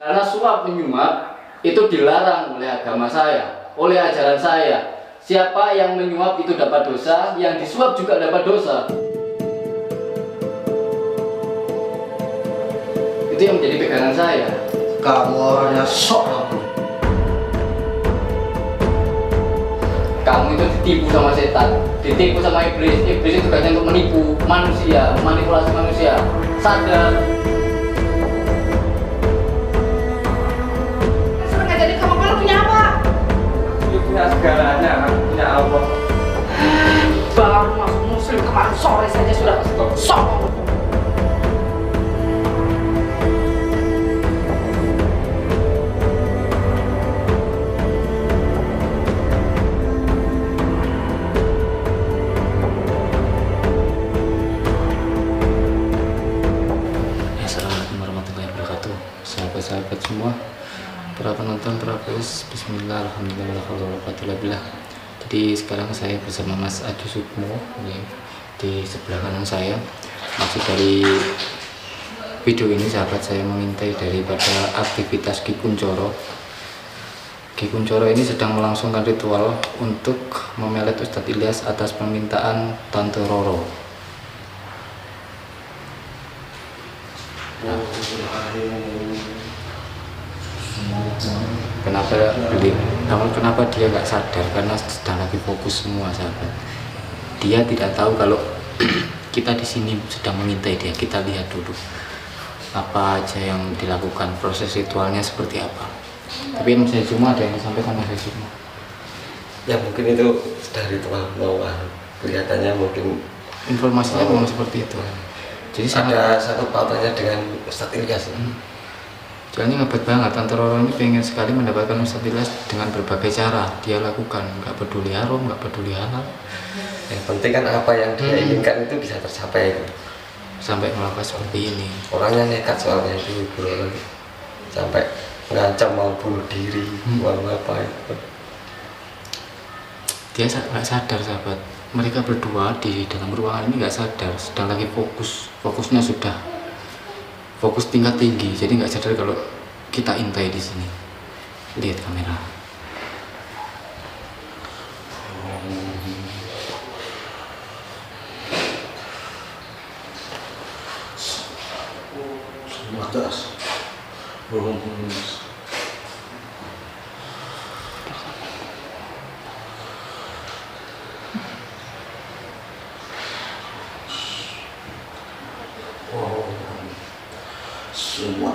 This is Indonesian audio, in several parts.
Karena suap menyuap itu dilarang oleh agama saya, oleh ajaran saya. Siapa yang menyuap itu dapat dosa, yang disuap juga dapat dosa. Itu yang menjadi pegangan saya. Kamu orangnya sok kamu. Kamu itu ditipu sama setan, ditipu sama iblis. Iblis itu tugasnya untuk menipu manusia, manipulasi manusia. Sadar. Jadi kamu kalau punya apa? Punya segalanya, punya Allah. Baru masuk muslim kemarin sore saja sudah sok. Assalamualaikum warahmatullahi wabarakatuh. Sahabat-sahabat semua, para penonton, para viewers, bismillah, alhamdulillah, alhamdulillah. Jadi sekarang saya bersama Mas Adi Sukmo di sebelah kanan saya. Maksud dari video ini, sahabat, saya mengintai daripada aktivitas Ki Kunchoro. Ki Kunchoro ini sedang melangsungkan ritual untuk memelet Ustadz Ilyas atas permintaan Tante Roro. Kenapa dia nggak sadar? Karena sedang lagi fokus semua, sahabat. Dia tidak tahu kalau kita di sini sedang mengintai dia. Kita lihat dulu apa aja yang dilakukan, proses ritualnya seperti apa. Tapi yang saya cuma ada yang disampaikan sama saya cuma. Ya mungkin itu sudah ritual bawah. Kelihatannya mungkin Informasinya memang seperti itu. Jadi ada satu pautannya dengan Ustadz Ilyas. Soalnya ngebat banget, Tante Roro ini pengen sekali mendapatkan Ustadz Ilyas dengan berbagai cara dia lakukan, nggak peduli haram, nggak peduli halal. Yang penting kan apa yang dia inginkan itu bisa tercapai. Sampai melakukan seperti ini. Orangnya nekat soalnya itu, bro. Sampai ngancam mau bunuh diri, mau apa itu. Dia nggak sadar, sahabat. Mereka berdua di dalam ruangan ini nggak sadar, sedang lagi fokusnya sudah fokus tingkat tinggi, jadi nggak sadar kalau kita intai di sini. Lihat kamera. Batas. Semua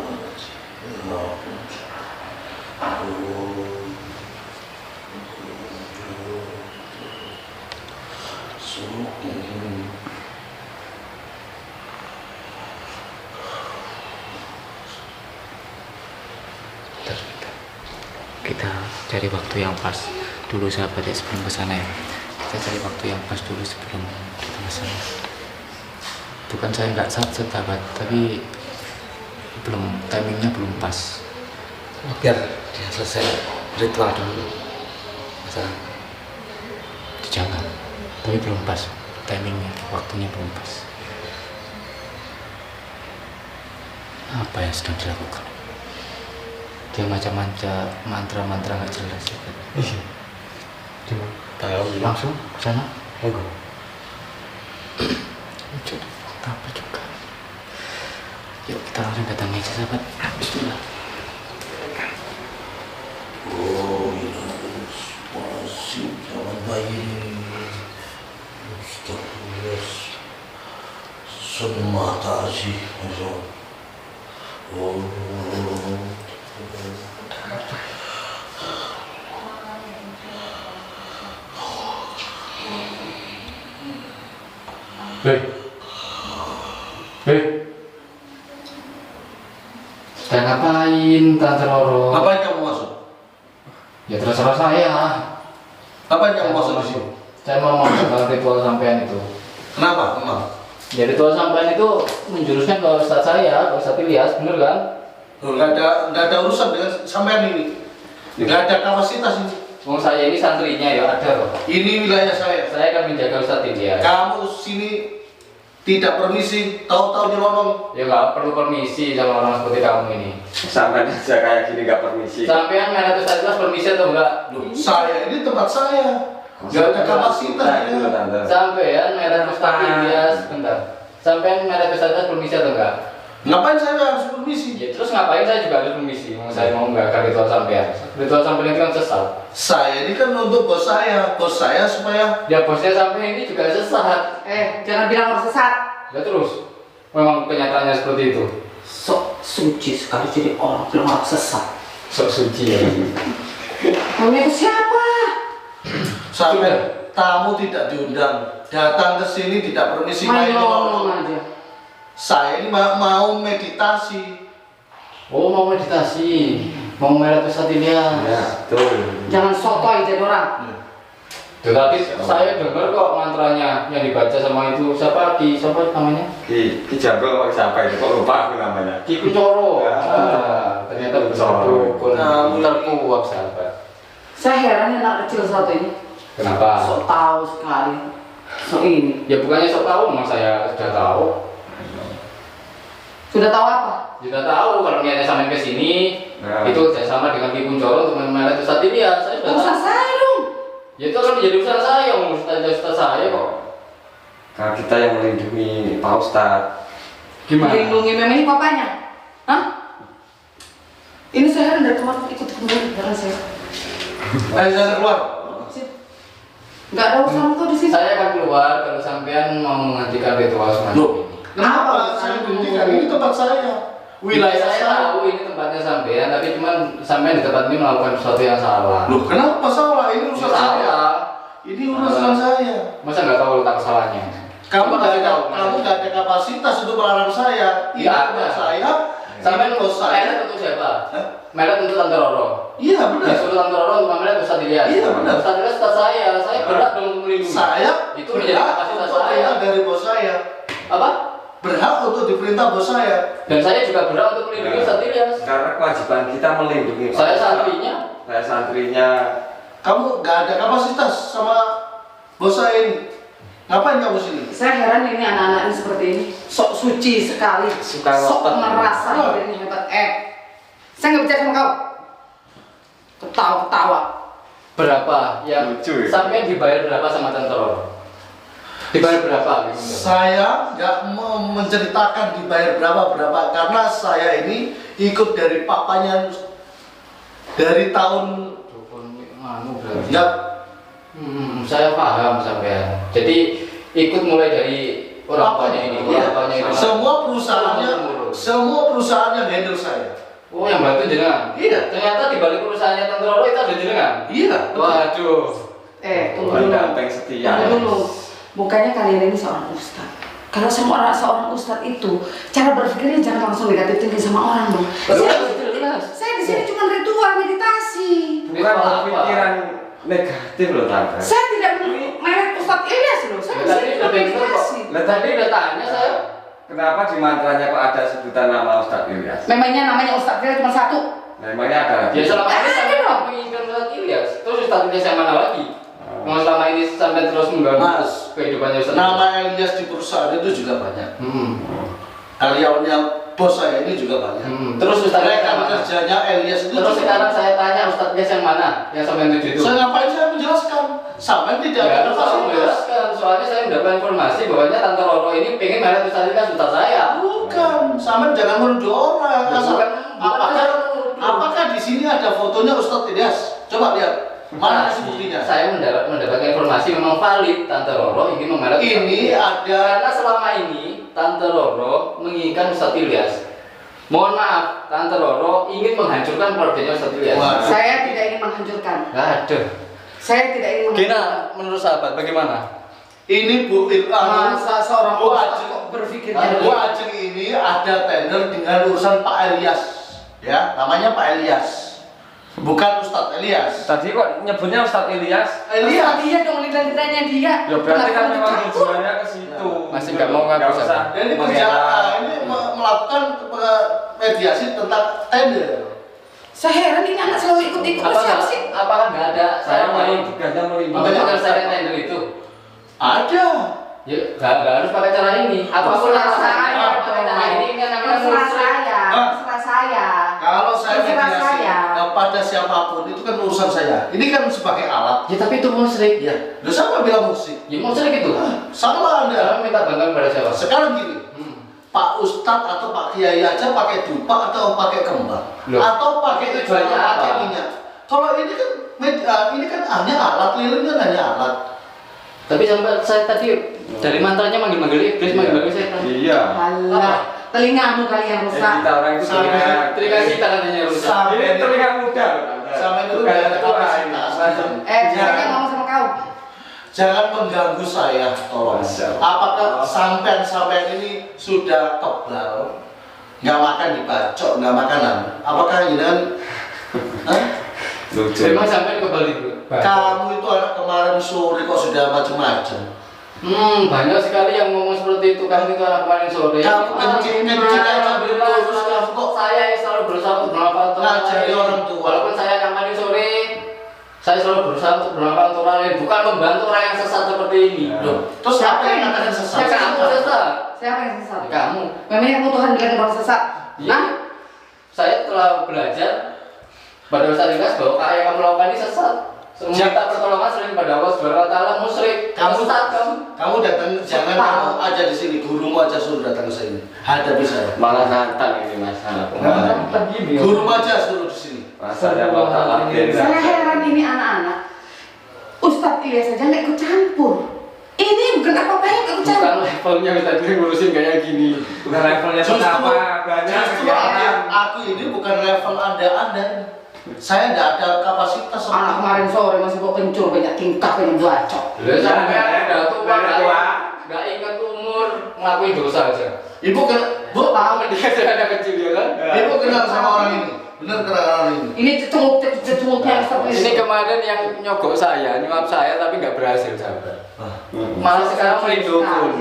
kita cari waktu yang pas dulu, sahabat, ya, sebelum kesana ya. Kita cari waktu yang pas dulu sebelum kita kesana. Bukan saya nggak sahabat, tapi timingnya belum pas. biar dia selesai ritual dulu. Masa Jangan, tapi belum pas timingnya, waktunya belum pas. Apa yang sedang dilakukan? Dia macam-macam mantra-mantra nggak jelas, sahabat. tahu Langsung ke sana. enggak. Apa juga. Yuk kita langsung datang aja, sahabat. Bismillah. Oh, masih jangan bayi. Ustaz semata sih. Oh. Dan ngapain, Tante Roro? Apa yang kamu maksud? Ya terserah saya. Apa yang kamu maksud di sini? Saya mau melakukan ritual sampean itu. Kenapa? Emang? Ya ritual sampean itu menjurusnya ke Ustadz saya, ke Ustadz Ilyas, bener kan? Nggak ada urusan dengan sampean ini. Nggak ada kapasitas ini. Mau saya ini santrinya ya, ada loh. Ini wilayah saya. Saya akan menjaga Ustadz Ilyas. Kamu sini tidak permisi, tahu-tahu nyelonong. Ya nggak perlu permisi sama orang seperti kamu ini. Sampai aja kayak gini nggak permisi. Sampean merek Ustaz permisi atau enggak? Loh, saya ini tempat saya. Gak ada kapasitas Itu, ya. Tante. Sampean merek Ustaz Ilyas, bentar. Sampean merek Ustaz permisi atau enggak? Ngapain saya harus permisi? Ya terus ngapain saya juga harus permisi? Saya mau enggak ritual sampean. Ritual sampean itu kan sesat. Saya ini kan untuk bos saya supaya Ya bosnya sampean ini juga sesat. Jangan bilang orang sesat. Ya terus, memang kenyataannya seperti itu. Sok suci sekali jadi orang bilang orang sesat. Sok suci ya. Kamu itu siapa? sampai tamu tidak diundang, datang ke sini tidak permisi main ngomong aja. Saya ini mau meditasi. Oh mau meditasi, mau merek Ustaz Ilyas. Ya, betul. Jangan sotoy jadi orang. Tetapi saya dengar kok mantranya yang dibaca sama itu siapa namanya? Ki Jambel pakai siapa itu? Kok lupa aku namanya? Ki Kuncoro. Ya. Ternyata benar dukun. Terkuat sahabat. Saya heran anak kecil satu ini. Kenapa? Sok tahu sekali. Sok ini. Ya bukannya sok tahu, memang saya sudah tahu. Sudah tahu apa? Sudah tahu kalau niatnya sampai ke sini itu sama dengan Ki Kuncoro untuk memelet Ustaz Ilyas. Saya sudah Urusan tahu. saya dong. Ya itu kan menjadi urusan saya, Ustaz saya kok. Karena kita yang melindungi Pak Ustadz. Melindungi memang ini papanya. Hah? Ini saya heran dari kemarin ikut bareng saya. Jangan keluar. Enggak ada urusan kok di sini. Saya akan keluar kalau sampean mau menghentikan ritual semacam Loh, ini. kenapa saya hentikan? Ini tempat saya. Wilayah Wilayah saya saya. tahu ini tempatnya sampean, tapi cuman sampean di tempat ini melakukan sesuatu yang salah. Loh, kenapa salah? Ini urusan saya. Salah. Ini urusan saya. Masa nggak tahu letak kesalahannya? Kamu kasih tahu. nggak ada kapasitas untuk melarang saya. Ini Nggak ada. tempat saya. Sampean Ini bos saya. merek untuk siapa? Hah? Merek untuk Tante Roro. Iya benar. Disuruh Tante Roro untuk memelet Ustaz Ilyas. Iya, benar. Ustaz Ilyas Ustaz saya berhak dong untuk melindungi. Saya itu menjadi berhak kapasitas untuk saya. perintah dari bos saya. Apa? Berhak untuk diperintah bos saya. Dan saya juga berhak untuk melindungi Ustaz Ilyas. Karena kewajiban kita melindungi Pak Saya Ustadz. santrinya. Saya santrinya. Kamu nggak ada kapasitas sama bos saya ini. Ngapain kamu sini? Saya heran ini anak-anak ini seperti ini. Sok suci sekali. Suka Sok ngotot. merasa dirinya hebat. Saya nggak bicara sama kau. Ketawa-ketawa. Berapa yang Lucu ya? sampean dibayar berapa sama Tante Roro? Dibayar berapa? Saya nggak mau menceritakan dibayar berapa karena saya ini ikut dari papanya dari tahun berarti. nggak Saya paham sampean. Jadi ikut mulai dari orang tuanya ini, Iya. orang tuanya ini. semua perusahaan yang handle saya. Oh, yang bantu jenengan. Iya. Ternyata di balik perusahaannya Tante Roro itu ada jenengan. Iya. Waduh. Tunggu Tuhan dulu. Banteng setia. Tunggu dulu. Bukannya kalian ini seorang ustadz. Kalau seorang ustadz itu cara berpikirnya jangan langsung negatif tinggi sama orang dong. Saya di sini cuma ritual meditasi. Bukan berpikiran negatif loh Tante. Saya tidak merek Ustadz Ilyas loh. Saya di sini cuma meditasi. Tadi udah tanya saya. Kenapa di mantranya kok ada sebutan nama Ustadz Ilyas? Memangnya namanya Ustadz Ilyas cuma satu. Memangnya ada lagi? Ya selama ini Ada sampai dong. menginginkan Ustaz Ilyas. Terus Ustaz Ilyas yang mana lagi? Mau selama ini sampai terus mengganggu Mas, kehidupannya Ustaz. Nama Elias di perusahaan itu juga banyak. Karyawannya bos saya ini juga banyak. Terus Ustaz Ilyas yang Rekan mana? kerjanya Elias itu Terus juga sekarang banyak. saya tanya Ustaz Ilyas yang mana? Yang sampai 7 itu. Saya ngapain saya menjelaskan? Sampai tidak Ya, ada terus saya kapasitas. menjelaskan. Soalnya saya mendapat informasi bahwanya Tante Roro ini pengen merek Ustaz Ilyas Ustaz saya. Bukan, sampai jangan menuduh orang. Ya, Asal- bukan apakah di sini ada fotonya Ustadz Ilyas? Coba lihat. Mana Masih. buktinya? Saya mendapatkan informasi memang valid Tante Roro ingin memerek Ustaz Ini Ilyas. ada Karena selama ini Tante Roro menginginkan Ustaz Ilyas. Mohon maaf, Tante Roro ingin menghancurkan keluarganya Ustaz Ilyas. Wah. Saya tidak ingin menghancurkan. Aduh. Saya tidak ingin menghancurkan. Menurut sahabat bagaimana? ini Bu Masa seorang Bu ustadz Ajeng, kok berpikir Bu Ajeng ini ada tender dengan urusan Pak Ilyas, ya namanya Pak Ilyas, bukan Ustadz Ilyas. Tadi kok nyebutnya Ustadz Ilyas? Ilyas. Dia dong lidahnya dia. Ya berarti kan Kenapa memang takut? tujuannya ke situ. Masih nggak mau ngaku, Nggak usah Ustaz. Dan ini mengelak. kerjaan ini melakukan mediasi tentang tender. Saya heran ini anak selalu ikut-ikut siapa sih? Apakah nggak ada Saya lain? mau tugasnya melindungi. Makanya kan saya tender itu. Ada. Ya, nggak harus pakai cara ini. Apapun Terserah alasannya, saya, pakai cara ini kan namanya terserah musrik. saya, Ah. terserah saya. Kalau saya Terserah mediasi saya. kepada siapapun itu kan urusan saya. Ini kan sebagai alat. Ya tapi itu musrik. Ya, lu siapa bilang musik? Ya musrik itu. Sama Anda. Kalau minta bantuan pada siapa? Sekarang gini, Pak Ustadz atau Pak Kiai aja pakai dupa atau pakai kembang, Loh, atau pakai itu tujuannya pakai apa? minyak. Kalau ini kan ini kan hanya alat, lilin kan hanya alat. Tapi sampai saya tadi dari mantranya manggil-manggil iblis, manggil-manggil setan. Iya. Alah, telingamu kali yang rusak. Kita orang itu Telinga kita katanya rusak. Ini telinga muda loh. Sampai itu Bukan udah ada tua kapasitas. ini. Saya ngomong sama kau. Jangan mengganggu saya, tolong. Masya Allah. Apakah sampean ini sudah kebal, nggak makan dibacok, nggak makanan? Apakah ini kan? Hah? Lucu. Memang sampai kembali. Kamu itu anak kemarin sore kok sudah macam-macam. Banyak sekali yang ngomong seperti itu. Kamu itu anak kemarin sore. Kamu kencing aja belum lurus, kamu kok Saya yang selalu berusaha untuk bermanfaat untuk ngajari lain. orang tua. Walaupun saya kemarin sore, saya selalu berusaha untuk bermanfaat untuk orang lain, bukan membantu orang yang sesat seperti ini. Loh, terus siapa yang katakan sesat? Ya kamu sesat. Siapa yang sesat? Ya, kamu. Memangnya kamu Tuhan bilang orang sesat? Iya. Hah? Saya telah belajar pada Ustaz Ilyas bahwa yang kamu lakukan ini sesat. Meminta pertolongan selain pada Allah Subhanahu wa taala musyrik. Kamu Sesat kamu. Kamu datang, jangan kamu aja di sini, gurumu aja suruh datang ke sini. Hadapi saya. Malah nantang ini Mas. Begini. Gurumu aja suruh di sini. Masanya mau tak Saya heran ini anak-anak. Ustadz Ilyas saja nggak ikut campur. Ini bukan apa-apa yang ikut Bukan campur. levelnya kita ngurusin kayak gini. Bukan levelnya apa banyak Justru kegiatan. aku ini bukan level anda. Saya tidak ada kapasitas. Anak kemarin sore masih bawa kencur, banyak tingkah, banyak bacok. Lah sampai udah tua Udah tua. enggak ingat umur, ngelakuin dosa aja. Ibu Bu tahu Dia sudah ada kecil ya kan? ibu kenal sama orang ini. Benar kenal orang ini. ini cecunguknya Ustadz Ini Ilyas. kemarin yang nyogok saya, nyuap saya tapi nggak berhasil sahabat. Malah sekarang main dukun.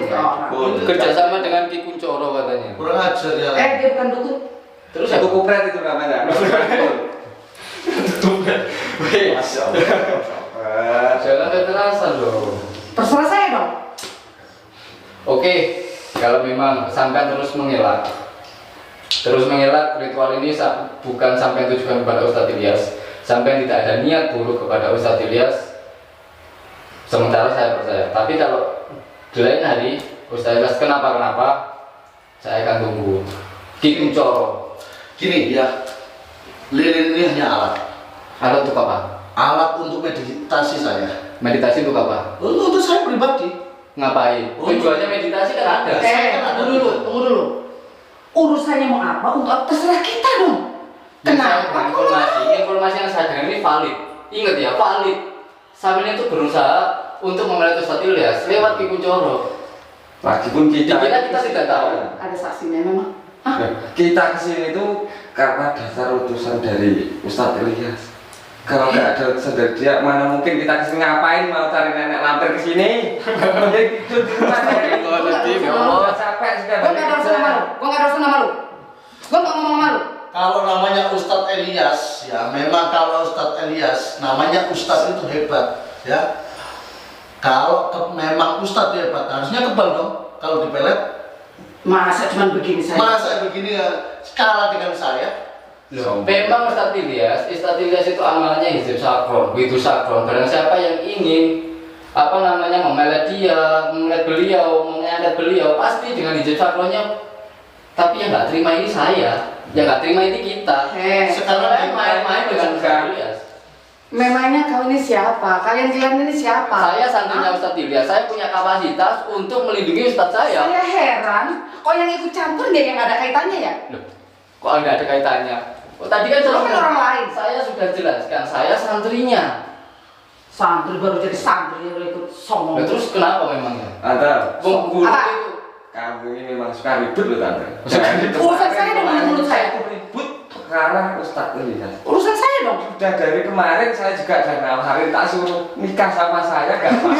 Kerjasama dengan Ki Kuncoro katanya. Kurang ajar ya. Dia bukan dukun. Terus Aku aku kupret itu namanya. Wih, Masya Allah. jangan kekerasan loh. Terserah saya dong. Oke, kalau memang sampai terus mengelak ritual ini bukan sampai tujuan kepada Ustadz Ilyas, sampai tidak ada niat buruk kepada Ustadz Ilyas. Sementara saya percaya. Tapi kalau di lain hari Ustadz Ilyas kenapa, saya akan tunggu. Ki Kuncoro. Gini ya, lilin ini hanya alat. Alat untuk apa? Alat untuk meditasi saya. Meditasi untuk apa? Untuk saya pribadi. Ngapain? Tujuannya meditasi kan ada. Tunggu dulu. Urusannya mau apa? Untuk apa? Terserah kita dong. Kenapa? Informasi yang saya dengar ini valid. Ingat ya, valid. Sambil itu berusaha untuk memelet Ustadz Ilyas lewat Ki Kuncoro. Lagi pun kita Kita tidak tahu. Ada saksinya memang. Hah? Kita kesini itu karena dasar utusan dari Ustadz Ilyas. Kalau nggak ada utusan dari dia, mana mungkin kita kesini ngapain mau cari nenek lampir kesini? Mending tidur di rumah aja. Udah capek sudah Gue nggak ada urusan sama lu. Gue nggak ada urusan sama lu. Gue nggak ngomong sama lu. Kalau namanya Ustadz Ilyas, ya memang kalau Ustadz Ilyas, namanya Ustadz itu hebat, ya. Kalau memang Ustadz hebat, harusnya kebal dong. Kalau dipelet, Masa cuma begini saja? masa begini ya, skala dengan saya. Memang Ustadz Ilyas itu amalnya hizib sakron, witu sakron. Barang siapa yang ingin memelet dia, memelet beliau, mengangkat beliau, pasti dengan hizib sakronnya. Tapi yang nggak terima ini saya, yang nggak terima ini kita. Sekarang Saya main-main dengan Ustadz Ilyas. Memangnya kau ini siapa? Kalian ini siapa? Saya santrinya Ustadz Ilyas, saya punya kapasitas untuk melindungi Ustadz saya. Saya heran. Kok yang ikut campur dia yang ada kaitannya ya? Loh, kok nggak ada kaitannya? Oh, tadi kan Kan orang lain. saya sudah jelaskan, saya santrinya. Santri baru jadi santri yang ikut songong. Nah, terus kenapa memangnya? Tante, Wong guru Apa? itu kamu ini memang suka ribut loh Tante. Urusan saya dong, menurut saya. Ribut sekarang Ustadz Ilyas. Urusan saya dong. Sudah dari kemarin saya juga udah nawarin tak suruh nikah sama saya gak mau.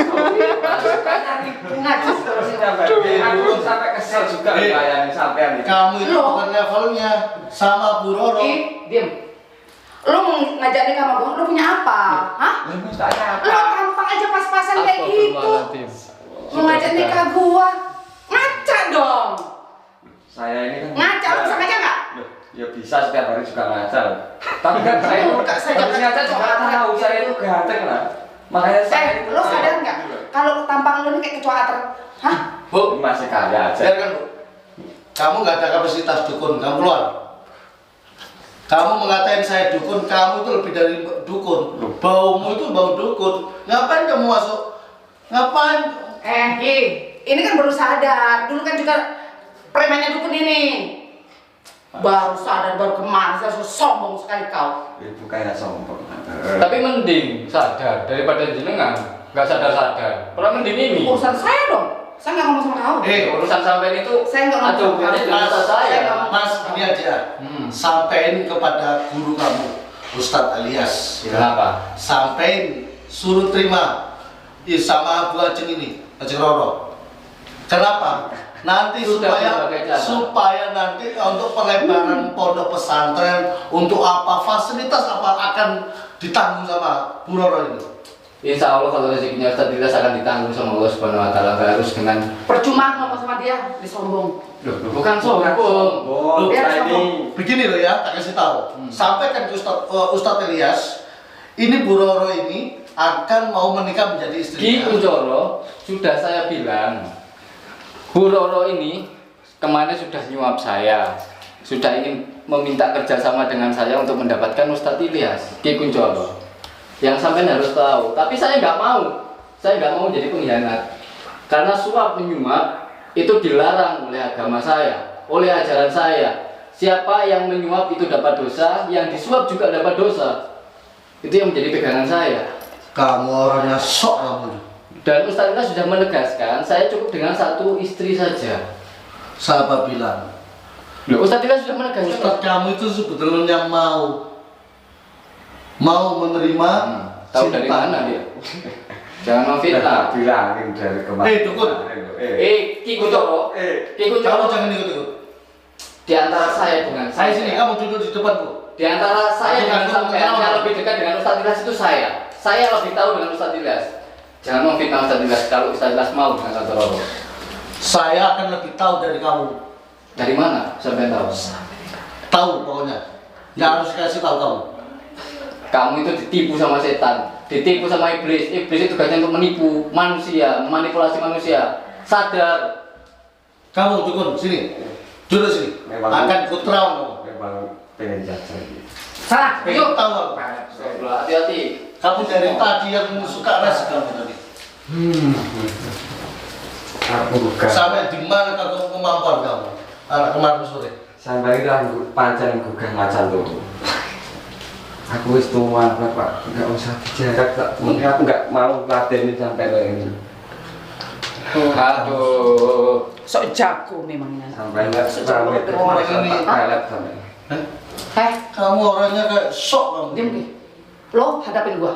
Ngaji terus. Aku sampai kesel juga melayani sampean itu. Kamu itu Loh. bukan levelnya sama Bu Roro. Diem. Lu mau ngajak nikah sama gua, lu punya apa? Hah? Lu tanya Lu apa? tampang aja pas-pasan kayak gitu. Astagfirullahaladzim. Mau ngajak nikah gua. Ngaca dong. Saya ini kan Ngaca, lu bisa ngaca nggak? Loh, ya bisa setiap hari juga ngaca loh. Tapi kan saya Muka saja habis ngaca juga tahu saya itu ganteng lah. Makanya saya itu lo sadar nggak? Kalau tampang lu ini kayak kecoa ater. Hah? Bu, masih kaya aja. biarkan Bu. Kamu nggak ada kapasitas dukun, kamu keluar. Kamu mengatain saya dukun, kamu itu lebih dari dukun. Baumu itu bau dukun. Ngapain kamu masuk? Ngapain? Ki, ini kan baru sadar. Dulu kan juga premannya dukun ini. Baru sadar, baru kemarin saya sombong sekali kau. Ibu kayak sombong. Tapi mending sadar daripada jenengan nggak sadar-sadar. Orang mending ini. Urusan saya dong. Saya nggak ngomong sama kau. Urusan sampai itu Saya nggak ada ngomong. hubungannya dengan Mas, usaha saya. Mas, ini aja. Sampein kepada guru kamu, Ustadz Elias. Kenapa? Sampein suruh terima sama Bu Ajeng ini, Ajeng Roro. Kenapa? Nanti Sudah supaya berbagai cara. supaya nanti untuk pelebaran pondok pesantren, untuk apa fasilitas apa akan ditanggung sama Bu Roro ini. Insya Allah kalau rezekinya Ustadz Ilyas akan ditanggung sama Allah Subhanahu Wa Taala. Nggak harus dengan Percuma ngomong sama dia, disombong. bukan sombong. Oh, Biar saya ini Begini loh ya, tak kasih tahu. Sampaikan ke Ustadz Elias, ini Bu Roro ini akan mau menikah menjadi Ki istrinya. Kuncoro sudah saya bilang, Bu Roro ini kemarin sudah nyuap saya, sudah ingin meminta kerjasama dengan saya untuk mendapatkan Ustadz Ilyas. Ki Kuncoro, yang sampai harus tahu. Tapi saya nggak mau jadi pengkhianat, karena suap menyuap itu dilarang oleh agama saya, oleh ajaran saya. Siapa yang menyuap itu dapat dosa, yang disuap juga dapat dosa. Itu yang menjadi pegangan saya. Kamu orangnya sok kamu. Dan Ustadz Ilyas sudah menegaskan, saya cukup dengan satu istri saja. Siapa bilang? Loh, Ustadz Ilyas sudah menegaskan. Ustadz kamu itu sebetulnya mau menerima Tahu dari mana dia? Jangan memfitnah. bilangin dari kemarin. Dukun. Ki Kuncoro, Ki Kamu Kuncoro. jangan ikut-ikut. Di antara saya dengan Saya sini, kamu duduk di depanku. Di antara saya dengan Aku sampean kenal. yang lebih dekat dengan Ustadz Ilyas itu saya. Saya lebih tahu dengan Ustadz Ilyas. Jangan memfitnah Ustadz Ilyas kalau Ustadz Ilyas mau dengan Ustadz Roro. Saya akan lebih tahu dari kamu. Dari mana sampean tahu? Tahu pokoknya. Yang harus kasih tahu kamu. Kamu itu ditipu sama setan, ditipu sama iblis. Iblis itu tugasnya untuk menipu manusia, memanipulasi manusia. Sadar. Kamu dukun sini. Duduk sini. Memang- Akan kutraum kamu. Memang pengen jajan. Salah, Pengen yuk. tahu kamu. Hati-hati. Kamu dari tadi yang suka res kamu tadi. Aku bukan. Sampai di mana kemampuan kamu? Anak kemarin sore. Sampai itu aku pancen gugah macan tuh. Aku wis tua Pak, enggak usah dijarak tak. Mungkin aku enggak mau ladenin sampai ke ini. Aduh. Sok jago memang ini. Sampai enggak Sejak sampai berapa orang terus ini? pelet sampai. Kamu orangnya kayak sok kamu. Diam Ki. Lo hadapin gua.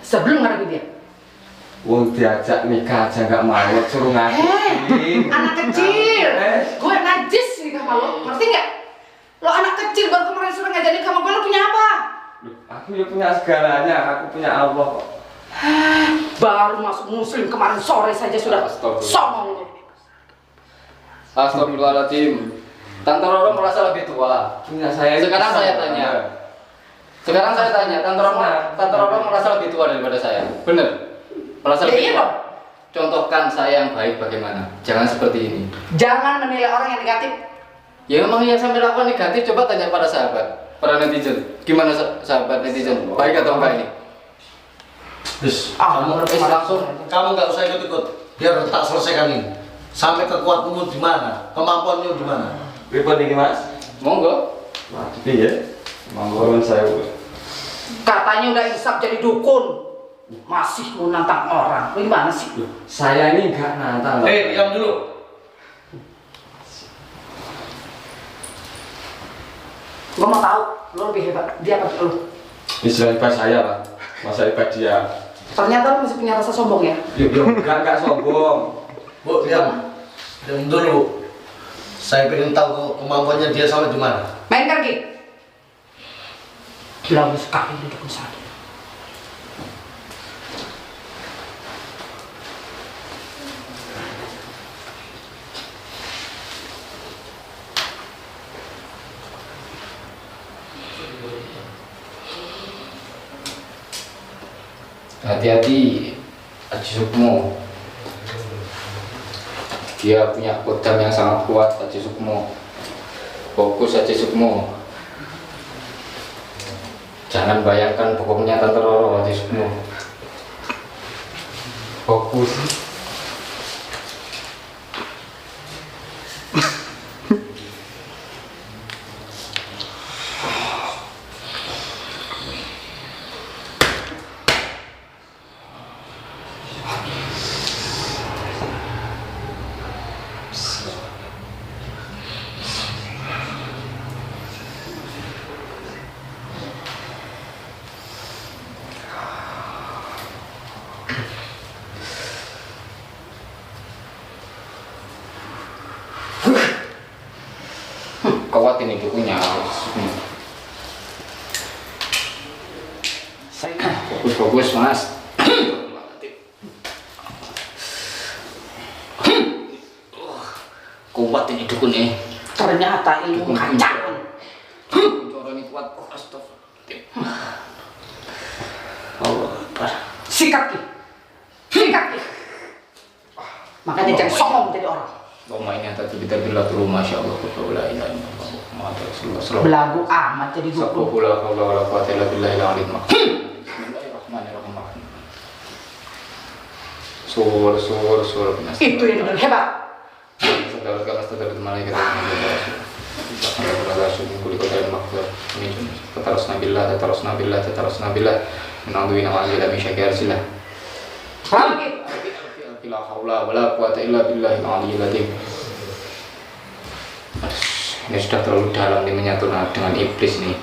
Sebelum ngadepin dia. Wong diajak nikah aja enggak mau, suruh ngaji. Anak kecil. Gue najis nikah sama lo, ngerti nggak? Lo anak kecil baru kemarin suruh ngajak nikah sama gue, lo punya apa? Aku ya punya segalanya, aku punya Allah kok. Baru masuk muslim kemarin sore saja sudah Astagfirullah. songong lo. Astagfirullahaladzim. Tante Roro merasa lebih tua. Punya saya. Sekarang saya tanya. Tante Roro merasa lebih tua daripada saya. Bener? Merasa Ya lebih iya tua. dong. Contohkan saya yang baik bagaimana. Jangan seperti ini. Jangan menilai orang yang negatif. Ya memang yang sampai lakukan negatif, coba tanya para sahabat, para netizen. Gimana sahabat netizen? Baik atau enggak ini? Kamu langsung. Kamu nggak usah ikut-ikut. Biar tak selesaikan ini. Sampai kekuatanmu di mana? Kemampuanmu di mana? Ribet nih Mas. Monggo. Wah, piye? Monggo saya. Katanya udah insaf jadi dukun. Masih mau nantang orang. Lo gimana sih? Saya ini enggak nantang. loh. Diam dulu. Gue mau tahu lo lebih hebat dia apa lo? Istilah hebat saya lah. Masa hebat dia. Ternyata lo masih punya rasa sombong ya? Yo enggak sombong. Bu, diam. Diam dulu. Saya pengen tahu kemampuannya dia sampai di mana. Main kaki. Lalu sekali duduk di sana. Hati-hati Haji Sukmo. Dia punya kodam yang sangat kuat, Haji Sukmo. Fokus Haji Sukmo. Jangan bayangkan pokoknya Tante Roro, Haji Sukmo. Fokus. Kuat ini bukunya. Fokus mas. Kuat ini dukun nih. Ternyata ilmu kacang. Cara ini kuat. Astagfirullah. Allah Akbar. Sikat nih. Sikat nih. Makanya jangan sombong jadi orang. Lama ini tadi kita bilang dulu, masya Allah, la ilaha illallah, Muhammad Rasulullah. Belagu amat jadi dukun. Sabbuhullah wala quwwata illa billahil aliyyil azim. Bismillahirrahmanirrahim. Sur binas. Itu yang benar hebat. Saudara kami saudara malaikat la haula wala quwata illa billahil aliyyil azim. Ini sudah terlalu dalam nih menyatu dengan iblis nih.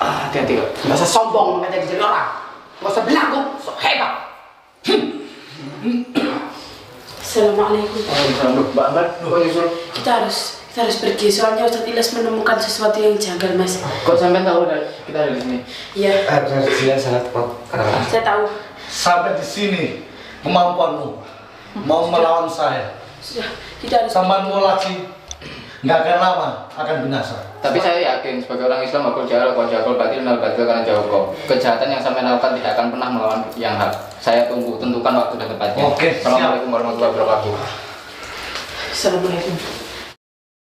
Hati-hati kok. Gak usah sombong makanya jadi orang. Gak usah belagu, so hebat. Assalamualaikum. Kita harus pergi soalnya Ustadz Ilyas menemukan sesuatu yang janggal mas. Kok sampai tahu kita ada di sini? Iya, Dia sangat kuat. saya tahu. Sampai di sini kemampuanmu mau melawan saya. Sudah, kita harus. Temanmu lagi nggak akan lama akan binasa. Tapi saya yakin sebagai orang Islam aku jalan konjakul batil nal batil karena jauh kok. Kejahatan yang sampai lakukan tidak akan pernah melawan yang hak. Saya tentukan waktu dan tempatnya. Oke, siap. Assalamualaikum warahmatullahi wabarakatuh. Assalamualaikum.